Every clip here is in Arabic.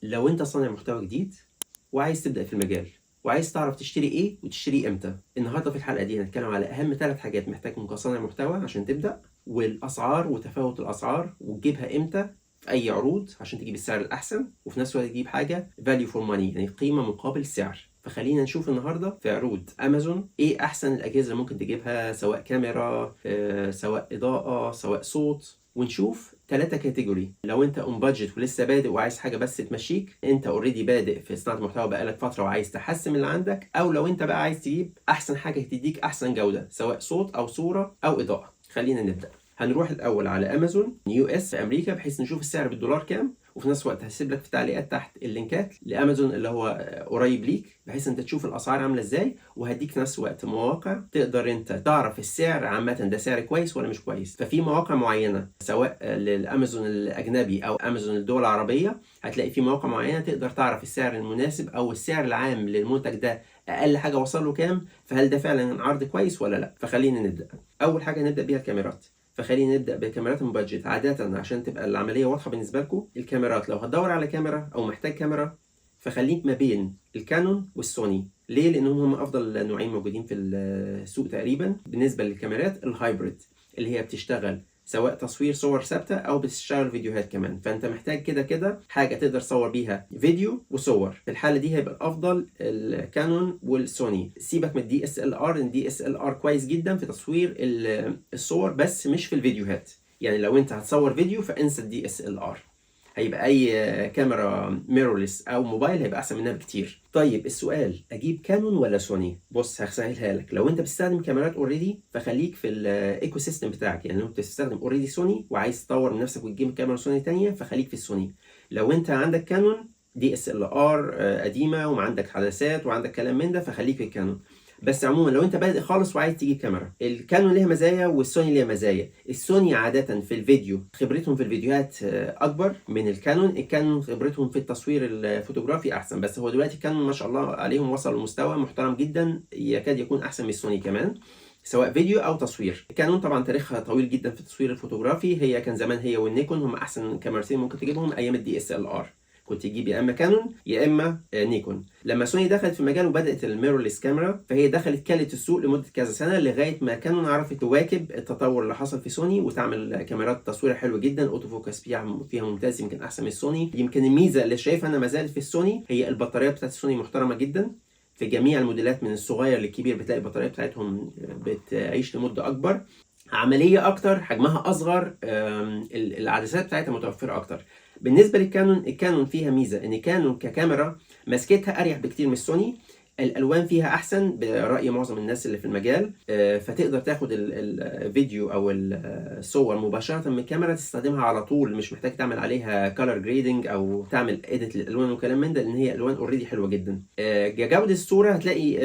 لو انت صانع محتوى جديد وعايز تبدأ في المجال وعايز تعرف تشتري ايه وتشتريه امتى، النهارده في الحلقة دي هنتكلم على اهم 3 حاجات محتاجهم كصانع محتوى عشان تبدأ، والاسعار وتفاوت الاسعار وتجيبها امتى في اي عروض عشان تجيب السعر الاحسن، وفي نفس الوقت تجيب حاجة value for money يعني قيمة مقابل سعر. فخلينا نشوف النهارده في عروض امازون ايه احسن الاجهزة اللي ممكن تجيبها، سواء كاميرا سواء اضاءة سواء صوت، ونشوف 3 كاتيجوري. لو انت اون بادجت ولسه بادئ وعايز حاجه بس تمشيك، انت اوريدي بادئ في صناعه محتوى بقالك فتره وعايز تحسن من اللي عندك، او لو انت بقى عايز تجيب احسن حاجه تديك احسن جوده سواء صوت او صوره او اضاءه. خلينا نبدا. هنروح الاول على امازون US في امريكا بحيث نشوف السعر بالدولار كام، وفي نفس الوقت هسيب لك في التعليقات تحت اللينكات لامازون اللي هو قريب ليك بحيث انت تشوف الاسعار عامله ازاي، وهديك في نفس الوقت مواقع تقدر انت تعرف السعر عامه ده سعر كويس ولا مش كويس. ففي مواقع معينه سواء للامازون الاجنبي او امازون الدول العربيه، هتلاقي في مواقع معينه تقدر تعرف السعر المناسب او السعر العام للمنتج ده اقل حاجه وصل له كام، فهل ده فعلا عرض كويس ولا لا. فخلينا نبدا. اول حاجه نبدا بيها الكاميرات. فخلينا نبدا بكاميرات المبادجت. عاده عشان تبقى العمليه واضحه بالنسبه لكم، الكاميرات لو هتدور على كاميرا او محتاج كاميرا فخليك ما بين الكانون والسوني. ليه؟ لانهم هم افضل نوعين موجودين في السوق تقريبا بالنسبه للكاميرات الهايبريد اللي هي بتشتغل سواء تصوير صور ثابته او بتشتغل فيديوهات كمان. فانت محتاج كده كده حاجه تقدر تصور بيها فيديو وصور. في الحاله دي هيبقى الافضل الكانون والسوني. سيبك من الدي اس ال ار، ان الدي اس ال ار كويس جدا في تصوير الصور بس مش في الفيديوهات. يعني لو انت هتصور فيديو فانسى الدي اس ال ار، هيبقى اي كاميرا ميرورلس او موبايل هيبقى احسن منها بكتير. طيب السؤال، اجيب كانون ولا سوني؟ بص هسهلها لك. لو انت بتستخدم كاميرات اوريدي فخليك في الايكو سيستم بتاعك. يعني لو انت بتستخدم اوريدي سوني وعايز تطور من نفسك وتجيب كاميرا سوني تانية فخليك في السوني. لو انت عندك كانون دي اس ال ار قديمه وما عندك حدثات وعندك كلام من ده فخليك في الكانون. بس عموما لو انت بادئ خالص وعايز تجيب كاميرا، الكانون ليها مزايا والسوني ليها مزايا. السوني عاده في الفيديو خبرتهم في الفيديوهات اكبر من الكانون. الكانون خبرتهم في التصوير الفوتوغرافي احسن، بس هو دلوقتي الكانون ما شاء الله عليهم وصلوا لمستوى محترم جدا يكاد يكون احسن من السوني كمان سواء فيديو او تصوير. الكانون طبعا تاريخها طويل جدا في التصوير الفوتوغرافي، هي كان زمان هي والنيكون هم احسن كاميرتين ممكن تجيبهم ايام الدي اس ال ار. كنت تجيب يا اما كانون يا اما نيكون. لما سوني دخلت في المجال وبدات الميرورلس كاميرا فهي دخلت كلت السوق لمده كذا سنه لغايه ما كانون عرفت تواكب التطور اللي حصل في سوني وتعمل كاميرات تصوير حلو جدا. اوتو فوكس فيها ممتاز، يمكن احسن من السوني. يمكن الميزه اللي شايفها انا ما زالت في السوني هي البطاريات بتاعت السوني محترمه جدا. في جميع الموديلات من الصغير للكبير بتلاقي البطاريات بتاعتهم بتعيش لمده اكبر، عمليه اكتر، حجمها اصغر، العدسات بتاعتها متوفره اكتر. بالنسبه للكانون، الكانون فيها ميزه ان كانون ككاميرا مسكتها اريح بكتير من السوني. الالوان فيها احسن براي معظم الناس اللي في المجال، فتقدر تاخد الفيديو او الصور مباشره من الكاميرا تستخدمها على طول، مش محتاج تعمل عليها كولر جريدنج او تعمل اديت للالوان وكلام من ده، لان هي الوان اوريدي حلوه جدا. جوده الصوره هتلاقي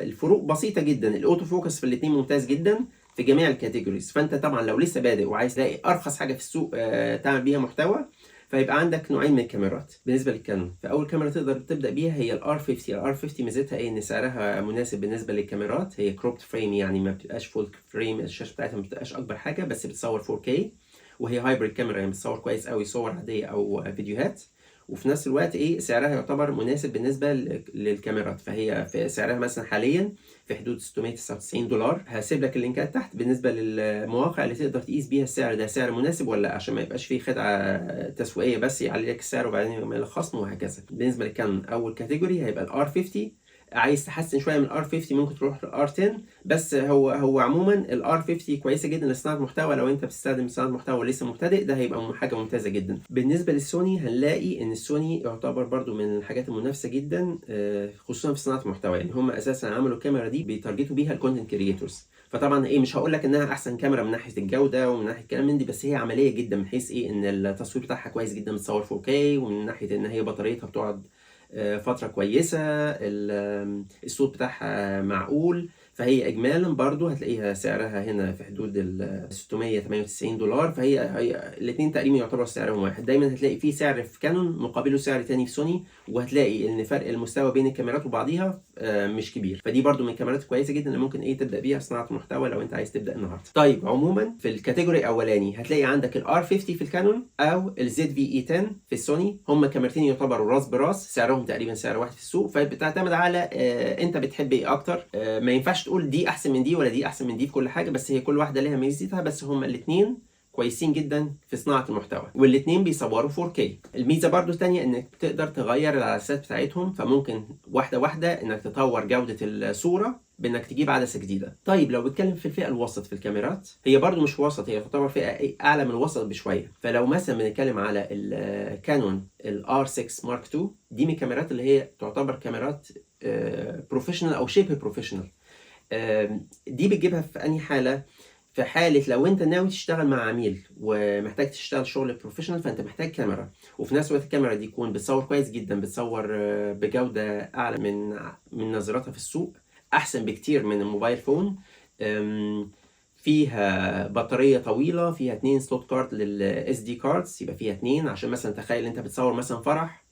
الفروق بسيطه جدا. الاوتو فوكس في الاثنين ممتاز جدا في جميع الكاتيجوريز. فانت طبعا لو لسه بادئ وعايز تلاقي ارخص حاجه في السوق تعمل بيها محتوى فيبقى عندك نوعين من الكاميرات بالنسبه للكانون. فاول كاميرا تقدر تبدا بيها هي الار 50. الار 50 ميزتها ايه؟ ان سعرها مناسب بالنسبه للكاميرات. هي كروبت فريم يعني ما بتبقاش فول فريم، الشاشه بتاعتها ما بتبقاش اكبر حاجه بس بتصور 4K، وهي هايبريد كاميرا يعني بتصور كويس قوي صور عاديه او فيديوهات، وفي نفس الوقت ايه سعرها يعتبر مناسب بالنسبه للكاميرات. فهي في سعرها مثلا حاليا في حدود $699. هسيب لك اللينكات تحت بالنسبه للمواقع اللي تقدر تقيس بيها السعر ده سعر مناسب ولا لا، عشان ما يبقاش فيه خدعه تسويقيه بس يعلي لك السعر وبعدين يعمل لك خصم وهكذا. بالنسبه للكانون اول كاتيجوري هيبقى الار 50. عايز تحسن شويه من الار 50 ممكن تروح للار 10، بس هو عموما الار 50 كويسه جدا لصناعه محتوى. لو انت بتستخدم صناعه محتوى ولسه مبتدئ ده هيبقى حاجه ممتازه جدا. بالنسبه للسوني هنلاقي ان السوني يعتبر برضو من الحاجات المنافسه جدا خصوصا في صناعه المحتوى. يعني هم اساسا عملوا الكاميرا دي بيتارجتوا بيها الكونتنت كريتورز. فطبعا ايه مش هقول لك انها احسن كاميرا من ناحيه الجوده ومن ناحيه كلام من دي، بس هي عمليه جدا من حيث ايه ان التصوير بتاعها كويس جدا بتصور 4K، ومن ناحيه ان هي بطاريتها بتقعد فترة كويسة، الصوت بتاعها معقول. فهي اجمالا برضو هتلاقيها سعرها هنا في حدود ال $698. فهي الاثنين تقريبا يعتبر سعرهم واحد. دايما هتلاقي في سعر في كانون مقابله سعر تاني في سوني، وهتلاقي ان فرق المستوى بين الكاميرات وبعضيها مش كبير. فدي برضو من الكاميرات كويسه جدا اللي ممكن تبدا بيها صناعه المحتوى لو انت عايز تبدا النهارده. طيب عموما في الكاتيجوري الاولاني هتلاقي عندك الار 50 في الكانون او الزد في اي 10 في السوني. هم كاميرتين يعتبروا راس براس، سعرهم تقريبا سعر واحد في السوق. فبتعتمد على انت بتحب ايه اكتر. ما ينفعش تقول دي احسن من دي ولا دي احسن من دي في كل حاجه، بس هي كل واحده ليها ميزتها. بس هم الاثنين كويسين جدا في صناعه المحتوى، والاثنين بيصوروا 4K. الميزه برضو الثانيه انك تقدر تغير العدسات بتاعتهم، فممكن واحده واحده انك تطور جوده الصوره بانك تجيب عدسه جديده. طيب لو بتكلم في الفئه الوسط في الكاميرات، هي برضو مش وسط، هي تعتبر فئه اعلى من الوسط بشويه. فلو مثلا بنتكلم على الكانون الR6 مارك 2، دي من الكاميرات اللي هي تعتبر كاميرات بروفيشنال او شبه بروفيشنال. دي بتجيبها في انهي حاله؟ في حاله لو انت ناوي تشتغل مع عميل ومحتاج تشتغل شغل بروفيشنال، فانت محتاج كاميرا، وفي نفس الوقت الكاميرا دي تكون بتصور كويس جدا، بتصور بجوده اعلى من نظيرتها في السوق، احسن بكتير من الموبايل فون. فيها بطاريه طويله، فيها 2 سلوت كارد للاس دي كاردز، يبقى فيها 2 عشان مثلا تخيل انت بتصور مثلا فرح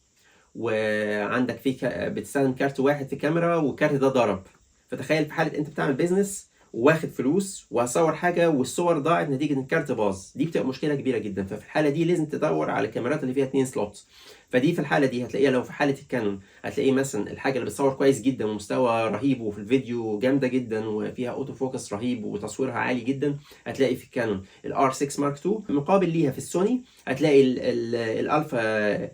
وعندك فيه بتستخدم كارت واحد في كاميرا والكارت ده ضرب. فتخيل في حاله انت بتعمل بيزنس واخد فلوس وهصور حاجه والصور ضاعت نتيجه ان الكارت باظ، دي بتبقى مشكله كبيره جدا. ففي الحاله دي لازم تدور على الكاميرات اللي فيها 2 سلوت. فدي في الحاله دي هتلاقيها، لو في حاله الكانون هتلاقيه مثلا الحاجه اللي بتصور كويس جدا ومستوى رهيب وفي الفيديو جامده جدا وفيها اوتو فوكس رهيب وتصويرها عالي جدا، هتلاقي في الكانون الR6 مارك 2. مقابل ليها في السوني هتلاقي الالفا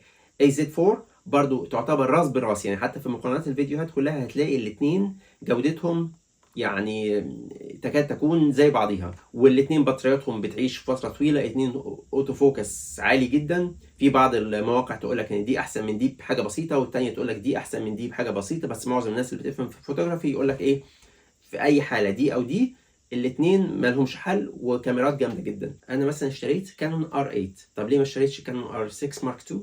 AZ4 برضو تعتبر راس براس. يعني حتى في مقارنات الفيديوهات كلها هتلاقي الاثنين جودتهم يعني تكاد تكون زي بعضيها، والاثنين بطارياتهم بتعيش فتره طويله، اثنين اوتو فوكس عالي جدا. في بعض المواقع تقول لك ان دي احسن من دي بحاجه بسيطه، والثانيه تقول لك دي احسن من دي بحاجه بسيطه. بس معظم الناس اللي بتفهم في الفوتوغرافي يقول لك ايه، في اي حاله دي او دي الاثنين ما لهمش حل وكاميرات جامده جدا. انا مثلا اشتريت كانون R8. طب ليه ما اشتريتش كانون R6 مارك 2؟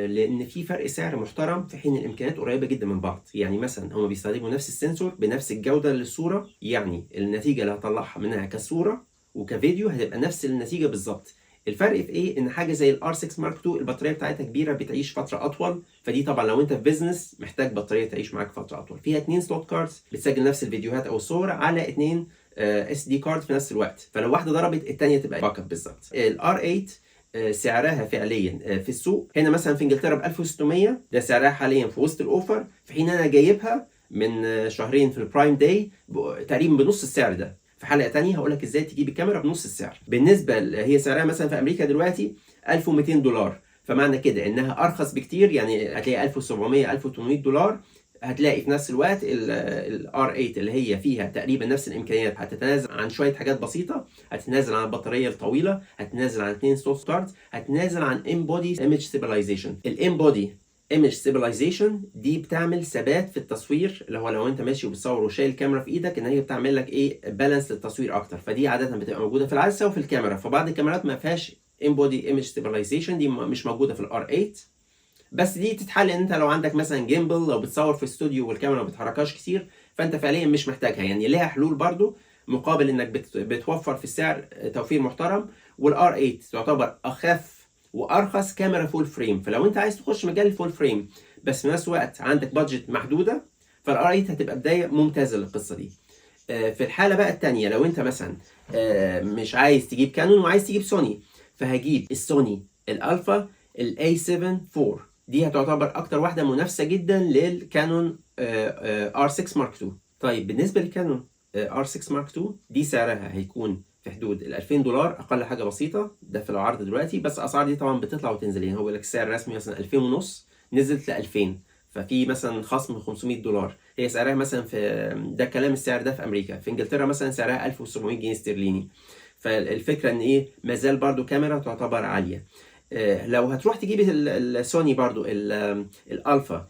لان في فرق سعر محترم في حين الامكانيات قريبه جدا من بعض. يعني مثلا هم بيستخدموا نفس السنسور بنفس الجوده للصوره، يعني النتيجه اللي هطلعها منها كصوره وكفيديو هتبقى نفس النتيجه بالظبط. الفرق في ايه؟ ان حاجه زي الR6 مارك 2 البطاريه بتاعتها كبيره، بتعيش فتره اطول. فدي طبعا لو انت في بيزنس محتاج بطاريه تعيش معاك فتره اطول. فيها 2 سلوت كاردز بتسجل نفس الفيديوهات او الصور على 2 SD كارد في نفس الوقت، فلو واحده ضربت الثانيه تبقى باك اب بالظبط. الR8 سعرها فعليا في السوق هنا مثلا في انجلترا ب 1600، ده سعرها حاليا في وسط الاوفر، في حين انا جايبها من شهرين في البرايم داي تقريبا بنص السعر ده. في حلقه تانية هقول لك ازاي تجيب الكاميرا بنص السعر. بالنسبه هي سعرها مثلا في امريكا دلوقتي $1200، فمعنى كده انها ارخص بكتير، يعني هتلاقي 1700 $1800. هتلاقي في نفس الوقت الR8 اللي هي فيها تقريبا نفس الامكانيات، هتتنازل عن شويه حاجات بسيطه، هتتنازل عن البطاريه الطويله، هتتنازل عن 2 سلوت كاردز، هتتنازل عن In-Body Image Stabilization. الIn-Body Image Stabilization دي بتعمل ثبات في التصوير، اللي هو لو انت ماشي وبتصور وشايل الكاميرا في ايدك ان هي بتعمل لك ايه، بالانس للتصوير اكتر. فدي عاده بتبقى موجوده في العدسه وفي الكاميرا. فبعض الكاميرات ما فيهاش In-Body Image Stabilization، دي مش موجوده في الR8. بس دي تتحل ان انت لو عندك مثلا جيمبل، لو بتصور في استوديو والكاميرا ما بتحركهاش كتير، فانت فعليا مش محتاجها. يعني ليها حلول برضو مقابل انك بتوفر في السعر توفير محترم. والR8 تعتبر اخف وارخص كاميرا فول فريم. فلو انت عايز تخش مجال الفول فريم بس في نفس الوقت عندك بادجت محدوده، فالR8 هتبقى بدايه ممتازه للقصه دي. في الحاله بقى الثانيه، لو انت مثلا مش عايز تجيب كانون وعايز تجيب سوني، فهجيب السوني الالفا A7 IV. دي هتعتبر اكتر واحده منافسه جدا للكانون R6 مارك 2. طيب بالنسبه للكانون R6 مارك 2 دي سعرها هيكون في حدود $2000، اقل حاجه بسيطه ده في العرض دلوقتي. بس الاسعار دي طبعا بتطلع وتنزل، يعني هو بيقول لك السعر الرسمي مثلا 2500 نزلت ل 2000، ففي مثلا خصم $500. هي سعرها مثلا في ده كلام السعر ده في امريكا، في انجلترا مثلا سعرها 1700 جنيه استرليني. فالفكره ان ايه، مازال برضو كاميرا تعتبر عاليه. لو هتروح تجيب السوني برضو الالفا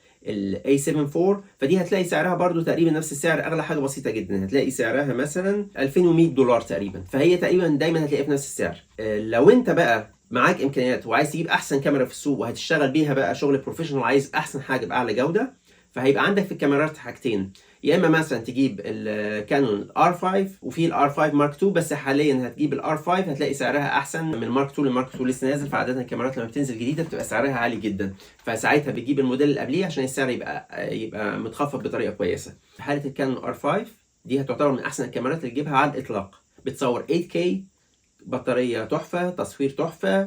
A7 IV، فدي هتلاقي سعرها برضو تقريبا نفس السعر، اغلى حاجه بسيطه جدا، هتلاقي سعرها مثلا $2100 تقريبا. فهي تقريبا دايما هتلاقيها في نفس السعر. لو انت بقى معاك امكانيات وعايز تجيب احسن كاميرا في السوق وهتشتغل بيها بقى شغل بروفيشنال، عايز احسن حاجه باعلى جوده، فهيبقى عندك في الكاميرات حاجتين، يا اما مثلا تجيب الكانون R5 وفي الR5 مارك 2، بس حاليا هتجيب الR5 هتلاقي سعرها احسن من المارك 2. المارك 2 لسه نازل، فعاده الكاميرات لما بتنزل جديده بتبقى سعرها عالي جدا، فساعتها بتجيب الموديل اللي قبليه عشان السعر يبقى متخفض بطريقه كويسه. في حاله الكانون R5 دي هتعتبر من احسن الكاميرات اللي تجيبها على الاطلاق، بتصور 8K، بطارية تحفة، تصوير تحفة،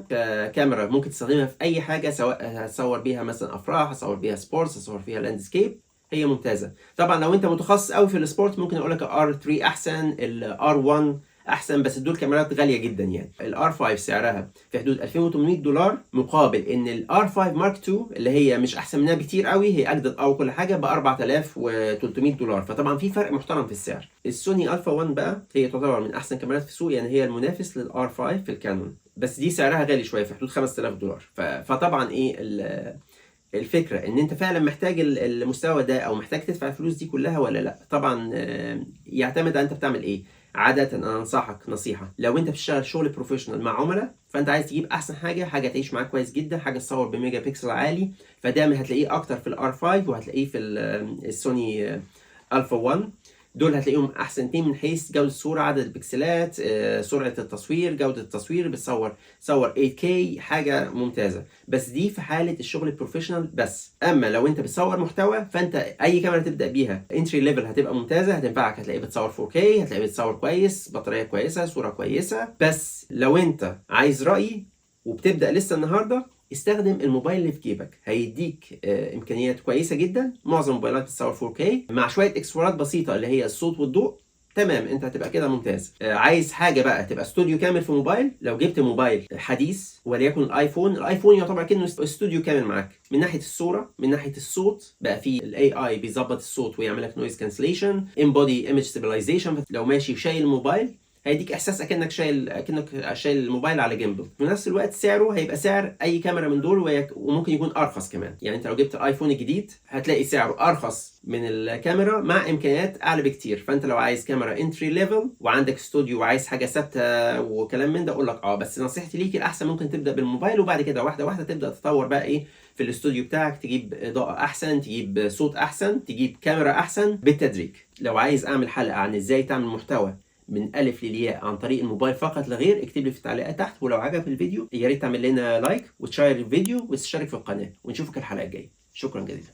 كاميرا ممكن تستخدمها في أي حاجة، سواء هتصور بيها مثلا أفراح، هتصور بيها سبورتس، هتصور فيها لاندسكيب، هي ممتازة. طبعا لو أنت متخصص قوي في السبورت ممكن أقول لك R3 أحسن، R1 أحسن، بس دول كاميرات غالية جدا. يعني R5 سعرها في حدود $2800، مقابل إن R5 مارك 2 اللي هي مش أحسن منها بكتير قوي، هي أجدد أو كل حاجة، $4300. فطبعا في فرق محترم في السعر. السوني ألفا 1 بقى هي تعتبر من أحسن كاميرات في السوق، يعني هي المنافس للR5 في الكانون، بس دي سعرها غالي شوية في حدود $5000. فطبعا إيه الفكرة ان انت فعلا محتاج المستوى ده او محتاج تدفع الفلوس دي كلها ولا لا. طبعا يعتمد على انت بتعمل ايه. عادة انا انصحك نصيحة، لو انت بتشتغل شغل بروفيشنال مع عملاء فانت عايز تجيب احسن حاجة تعيش معاك كويس جدا، حاجة تصور بميجا بيكسل عالي، فدايما هتلاقيه اكتر في الR5 وهتلاقيه في السوني ألفا 1. دول هتلاقيهم احسن اتنين من حيث جودة الصورة، عدد البكسلات، سرعة التصوير، جودة التصوير، بتصور 8K، حاجة ممتازة. بس دي في حالة الشغل البروفيشنال بس. اما لو انت بتصور محتوى فانت اي كاميرا تبدأ بيها انتري ليفل هتبقى ممتازة، هتنفعك، هتلاقي بتصور 4K، هتلاقي بتصور كويس، بطارية كويسة، صورة كويسة. بس لو انت عايز رأيي وبتبدأ لسه النهاردة، استخدم الموبايل اللي في جيبك، هيديك امكانيات كويسه جدا. معظم الموبايلات بتصور 4K مع شويه اكسبورات بسيطه اللي هي الصوت والضوء، تمام، انت هتبقى كده ممتاز. عايز حاجه بقى تبقى استوديو كامل في موبايل، لو جبت موبايل حديث وليكن الايفون يعتبر كأنه استوديو كامل معاك، من ناحيه الصوره، من ناحيه الصوت، بقى في AI بيظبط الصوت ويعمل لك نويز كانسليشن، امبودي ايمج ستابلايزيشن. لو ماشي شايل الموبايل هيديك احساس اكنك شايل الموبايل على جيمبل. في نفس الوقت سعره هيبقى سعر اي كاميرا من دول، وممكن يكون ارخص كمان. يعني انت لو جبت الايفون الجديد هتلاقي سعره ارخص من الكاميرا مع امكانيات اعلى بكتير. فانت لو عايز كاميرا انتري ليفل وعندك استوديو وعايز حاجه ثابته وكلام من ده، اقول لك بس نصيحتي ليك الاحسن ممكن تبدا بالموبايل، وبعد كده واحده واحده تبدا تطور بقى ايه في الاستوديو بتاعك، تجيب اضاءه احسن، تجيب صوت احسن، تجيب كاميرا احسن بالتدريج. لو عايز اعمل حلقه عن ازاي تعمل محتوى من ألف للياء عن طريق الموبايل فقط لا غير، اكتب لي في التعليقات تحت. ولو عجبك الفيديو يا ريت تعمل لنا لايك وتشير الفيديو وتشترك في القناة، ونشوفك الحلقة الجاية. شكرا جزيلا.